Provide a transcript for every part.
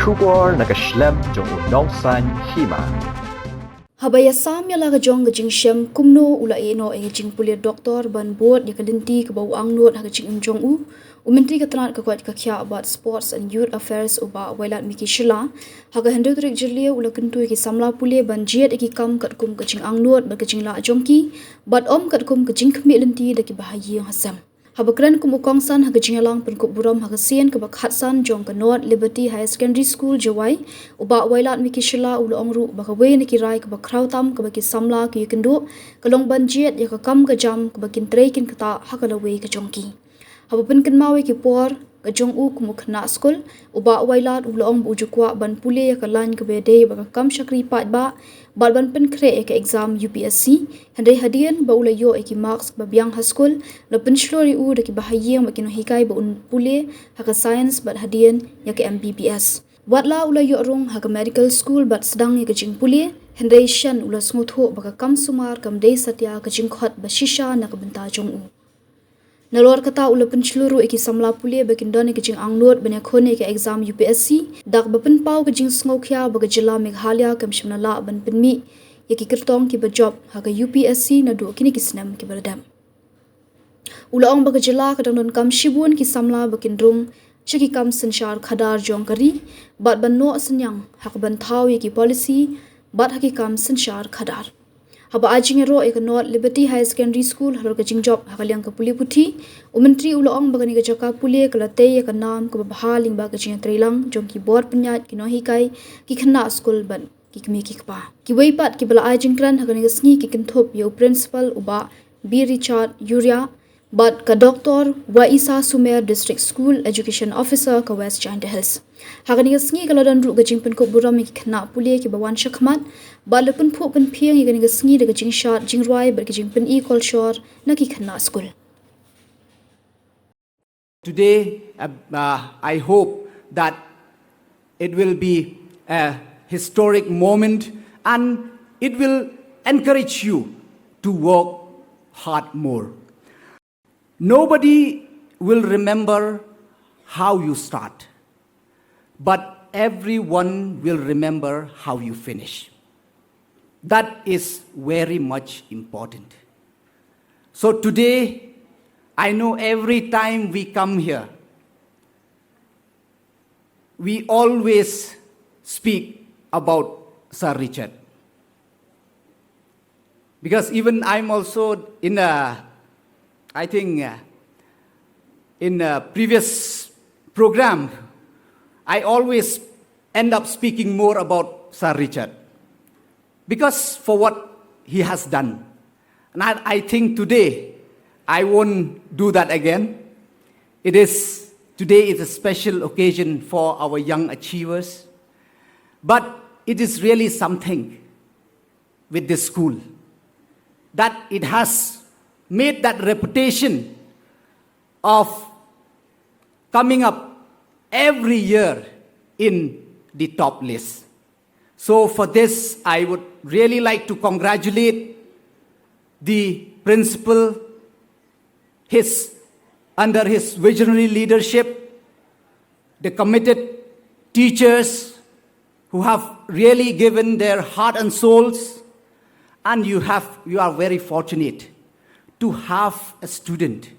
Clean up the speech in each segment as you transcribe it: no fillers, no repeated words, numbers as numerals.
Shubor nakaslem jong unongsan Hima. Habaya Samla ga Jong ga Jingshem kumno ula eno e jing Pule doktor ban board ya kadinti ka Jingangnud ha jing Jong menteri ka tanat ka kwat ka kya about sports and youth affairs uba Wailad miki shila ha ga hendo trik jirlia ula Kyntu ki Samla Pule ban Jied ki kam Katkum ka Jingangnud ba ka Jinglah Jongki bat Katkum ka jingkhmi lenti da ki bahayi hasam Habakran kumukongsan haga Jinglah penkup buram haga sien ke bakhatsan Jong ka North Liberty High Secondary School Jawai uba Wailad miki shila ula ongru baka we ni kirai ke bakrautam ke baki Samla ke Kyntu kalong ban Jied ya ka kam ka jam ke bakin treikin kata hakala we ka Jongki Habapen kenmawe ki por ka Jong kumukna school uba Wailad ula ong bujukwa ban Pule ya ka lan ke bede baka kam shakri pat ba ban pen kre ke exam UPSC handai hadian ba ula yo ki marks ba biang ha school la pen shlori da ki bahayeng ba kino hikai ba un Pule ha ka science ba hadian ya ke MBBS watla ula yo rong ha ka medical school ba sedang ya ka jing Pule handai shan ula smutho ba ka kam sumar kam dei satya ka jing khot ba shisha na ka benta Jong Nalor kata ula penceluru iki Samla Pule bakin doni ke Jingangnud banya khone ke exam UPSC dak bapen pau ke jing sngokhya baga jila Meghalaya kam shimnala ban penmi yaki kertong ki ba job ha ka UPSC na do kini kisnam ki berdam ula ong baga jila ka dangdon kam shibun ki Samla bakin rung chiki kam sanshar khadar Jong kari bat ban no senyang ha ka ban thau yaki policy bat ha ki kam sanshar khadar Haba ajing ero ek North Liberty High Secondary School halor ka jing job hakaliang ka Pule puthi menteri ula ong bagani ka jaka Pule kalate ya ka nam ka bahaling ba ka jing trilang Jong ki board penyat ki no hikai ki khna school ban ki kmi ki kpa ki weipat ki bala ajing kran hakani ka sngi ki kinthop yo principal uba B Richard Yuria but ka Dr. Waisa Sumer District School Education Officer ka West China Hills hakani ka sngi kala dan ru ka jing pen ko buram ki khna Pule ki bawan shakmat Balapun phu pen phiang igani ga sngi daga jing shot jing roi bar ki jing pen e call shore na ki khana school Today I hope that it will be a historic moment and it will encourage you to work hard more. Nobody will remember how you start, but everyone will remember how you finish. That is very much important. So today, I know every time we come here, we always speak about Sir Richard. Because even I'm also in a previous program, I always end up speaking more about Sir Richard. Because for what he has done. And I think today, I won't do that again. Today is a special occasion for our young achievers. But it is really something with this school that it has made that reputation of coming up every year in the top list. So for this, I would really like to congratulate the principal, under his visionary leadership, the committed teachers who have really given their heart and souls, and you are very fortunate to have a student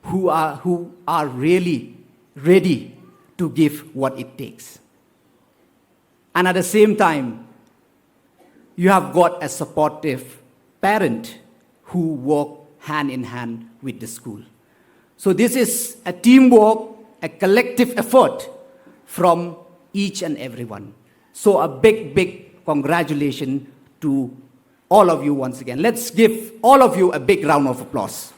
who are really ready to give what it takes. And at the same time, you have got a supportive parent who work hand in hand with the school. So this is a teamwork, a collective effort from each and everyone. So a big, big congratulations to all of you once again. Let's give all of you a big round of applause.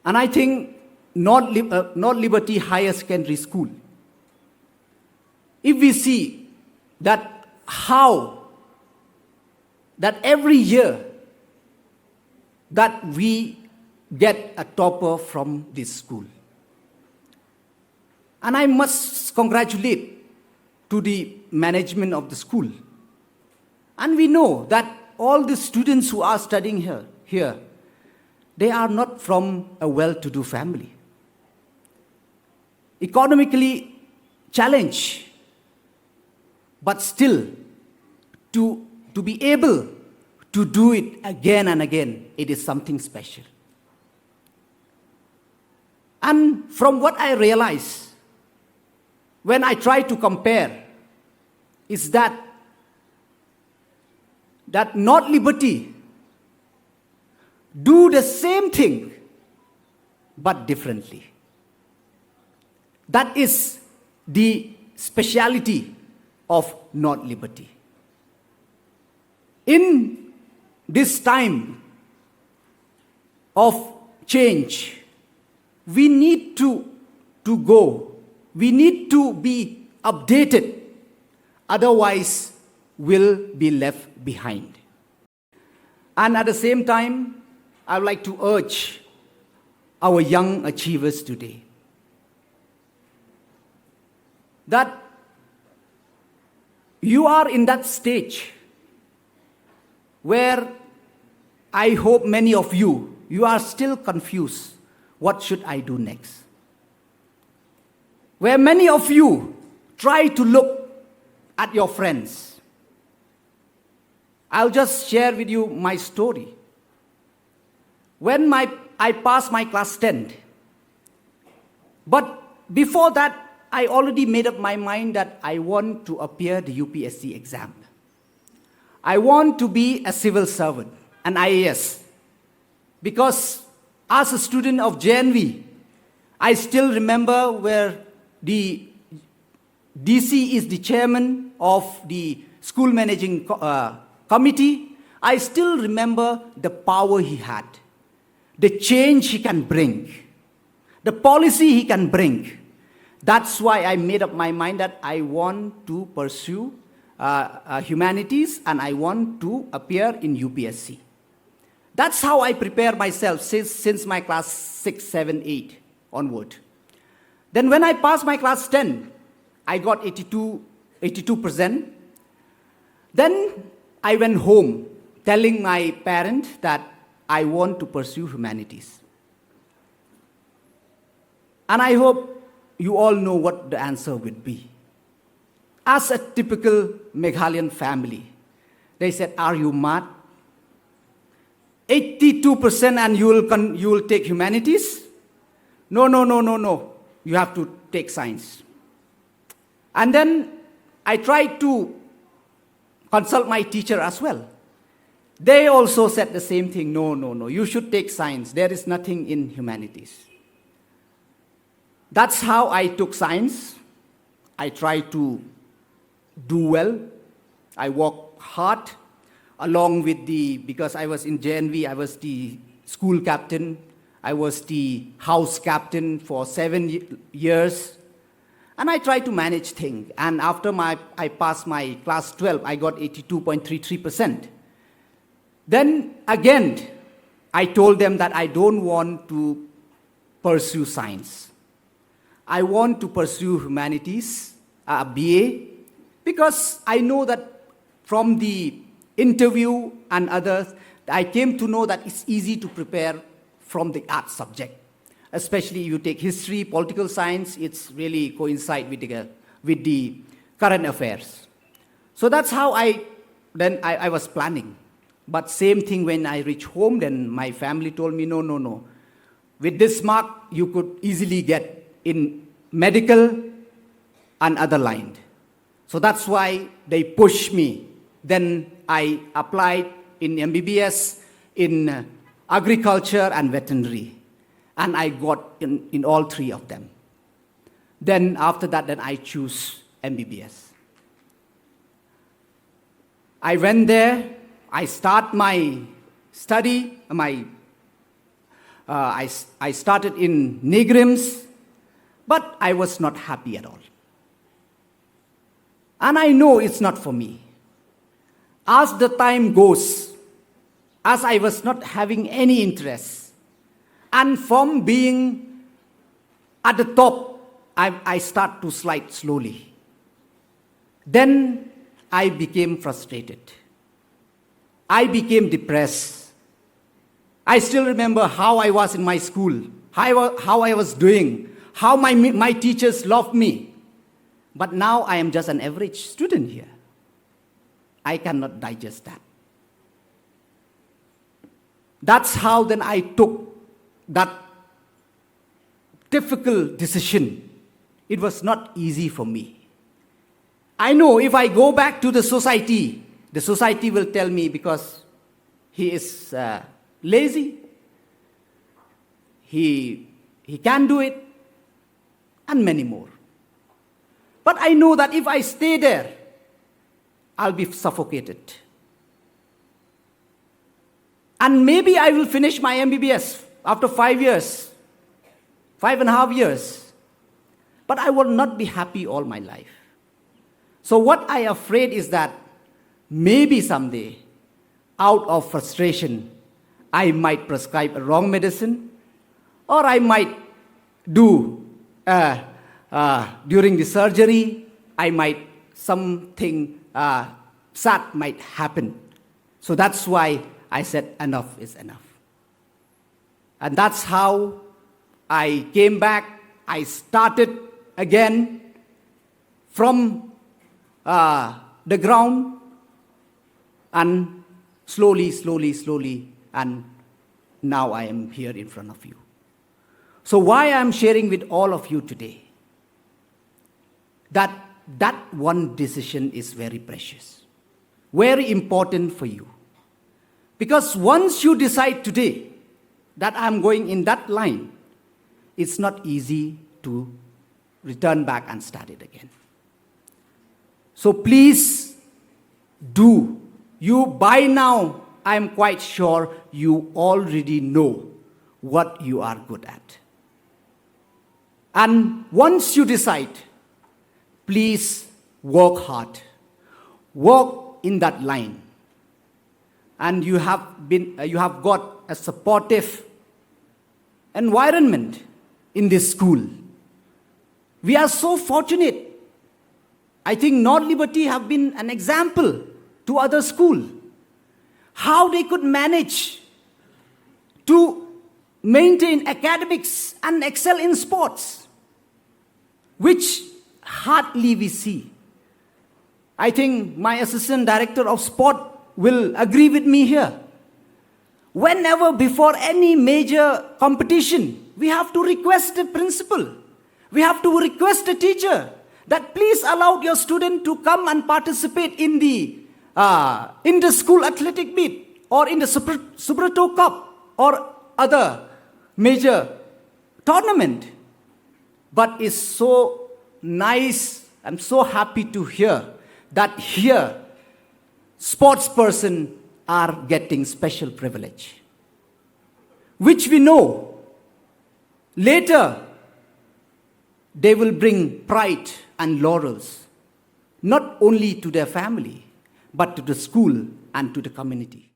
And I think North Liberty Higher Secondary School, if we see that every year that we get a topper from this school. And I must congratulate to the management of the school. And we know that all the students who are studying here, they are not from a well-to-do family. Economically challenged, but still to be able to do it again and again, it is something special. And from what I realize, when I try to compare, is that North Liberty do the same thing, but differently. That is the speciality of North Liberty. In this time of change, we need to go. We need to be updated. Otherwise, we'll be left behind. And at the same time, I would like to urge our young achievers today that you are in that stage where I hope many of you are still confused. What should I do next? Where many of you try to look at your friends. I'll just share with you my story. When I passed my class 10, but before that, I already made up my mind that I want to appear the UPSC exam. I want to be a civil servant, an IAS. Because as a student of JNV, I still remember where the DC is the chairman of the school managing committee. I still remember the power he had, the change he can bring, the policy he can bring. That's why I made up my mind that I want to pursue humanities and I want to appear in UPSC. That's how I prepare myself since my class 6, 7, 8 onward. Then when I passed my class 10, I got 82%. Then I went home telling my parents that I want to pursue humanities. And I hope you all know what the answer would be. As a typical Meghalayan family, they said, "Are you mad? 82% and you will take humanities? No. You have to take science." And then I tried to consult my teacher as well. They also said the same thing. No. You should take science. There is nothing in humanities. That's how I took science. I tried to do well. I worked hard along with because I was in JNV, I was the school captain. I was the house captain for 7 years. And I tried to manage things. And after I passed my class 12, I got 82.33%. Then again, I told them that I don't want to pursue science. I want to pursue humanities, BA, because I know that from the interview and others, I came to know that it's easy to prepare from the art subject. Especially if you take history, political science, it's really coincide with the current affairs. So that's how I was planning. But same thing when I reached home, then my family told me, no. With this mark, you could easily get in medical and other line. So that's why they pushed me. Then I applied in MBBS, in agriculture and veterinary. And I got in all three of them. Then after that, then I choose MBBS. I went there. I start my study. I started in Negrims, but I was not happy at all. And I know it's not for me. As the time goes, as I was not having any interest, and from being at the top, I start to slide slowly. Then I became frustrated. I became depressed. I still remember how I was in my school, how I was doing, how my teachers loved me. But now I am just an average student here. I cannot digest that. That's how then I took that difficult decision. It was not easy for me. I know if I go back to the society will tell me because he is lazy, he can do it, and many more. But I know that if I stay there, I'll be suffocated. And maybe I will finish my MBBS after 5 years, 5.5 years. But I will not be happy all my life. So what I am afraid is that maybe someday, out of frustration, I might prescribe a wrong medicine, or I might do, during the surgery, I might, something sad might happen. So that's why I said enough is enough. And that's how I came back. I started again from the ground, and slowly, and now I am here in front of you. So why I am sharing with all of you today, that one decision is very precious, very important for you. Because once you decide today that I'm going in that line, it's not easy to return back and start it again. So please do. You by now, I'm quite sure you already know what you are good at. And once you decide, please work hard. Work in that line. And you have got a supportive environment in this school. We are so fortunate. I think North Liberty have been an example to other schools. How they could manage to maintain academics and excel in sports, which hardly we see. I think my assistant director of sport will agree with me here. Whenever before any major competition, we have to request the principal, we have to request the teacher that please allow your student to come and participate in the school athletic meet or in the Subrato Cup or other major tournament. But it's so nice, I'm so happy to hear that here sports person are getting special privilege, which we know later they will bring pride and laurels, not only to their family, but to the school and to the community.